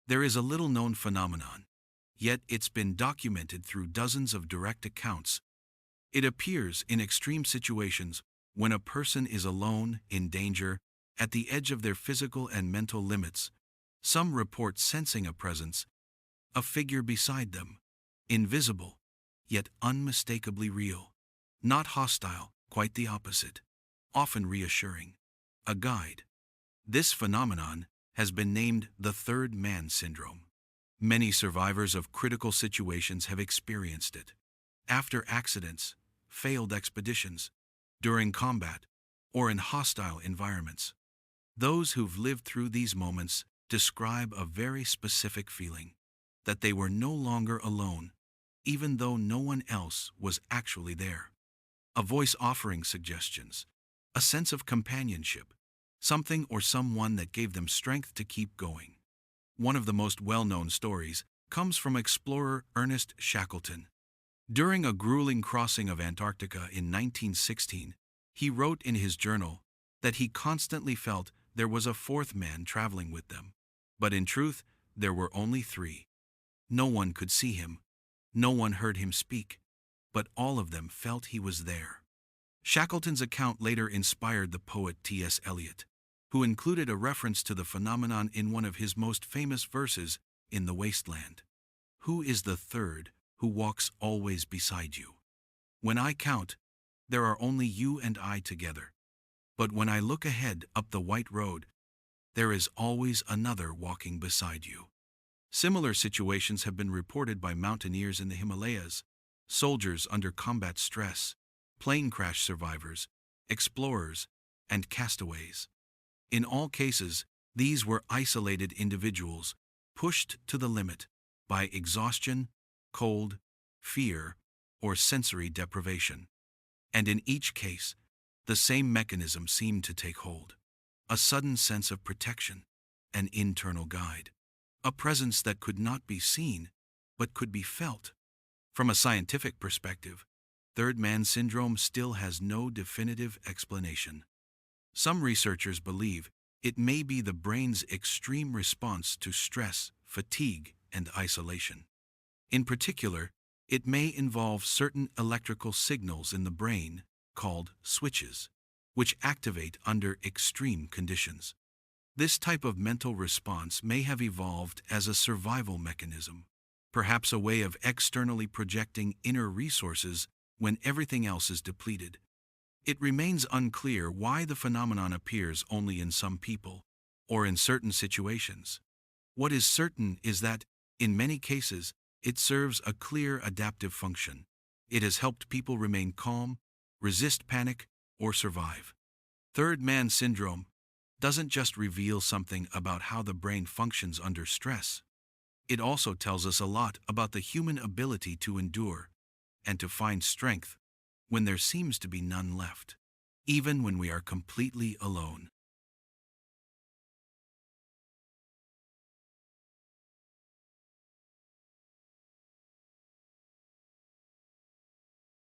There is a little-known phenomenon, yet it's been documented through dozens of direct accounts. It appears in extreme situations when a person is alone, in danger, at the edge of their physical and mental limits. Some report sensing a presence, a figure beside them, invisible, yet unmistakably real. Not hostile, quite the opposite. Often reassuring. A guide. This phenomenon has been named the third man syndrome. Many survivors of critical situations have experienced it. After accidents, failed expeditions, during combat, or in hostile environments. Those who've lived through these moments describe a very specific feeling, that they were no longer alone, even though no one else was actually there. A voice offering suggestions, a sense of companionship, something or someone that gave them strength to keep going. One of the most well-known stories comes from explorer Ernest Shackleton. During a grueling crossing of Antarctica in 1916, he wrote in his journal that he constantly felt there was a fourth man traveling with them. But in truth, there were only three. No one could see him, no one heard him speak, but all of them felt he was there. Shackleton's account later inspired the poet T.S. Eliot, who included a reference to the phenomenon in one of his most famous verses, In the Wasteland. Who is the third who walks always beside you? When I count, there are only you and I together. But when I look ahead up the white road, there is always another walking beside you. Similar situations have been reported by mountaineers in the Himalayas, soldiers under combat stress, plane crash survivors, explorers, and castaways. In all cases, these were isolated individuals, pushed to the limit by exhaustion, cold, fear, or sensory deprivation. And in each case, the same mechanism seemed to take hold. A sudden sense of protection, an internal guide, a presence that could not be seen, but could be felt. From a scientific perspective, third man syndrome still has no definitive explanation. Some researchers believe it may be the brain's extreme response to stress, fatigue, and isolation. In particular, it may involve certain electrical signals in the brain, called switches, which activate under extreme conditions. This type of mental response may have evolved as a survival mechanism, perhaps a way of externally projecting inner resources when everything else is depleted. It remains unclear why the phenomenon appears only in some people, or in certain situations. What is certain is that, in many cases, it serves a clear adaptive function. It has helped people remain calm, resist panic, or survive. Third man syndrome doesn't just reveal something about how the brain functions under stress. It also tells us a lot about the human ability to endure and to find strength when there seems to be none left, even when we are completely alone.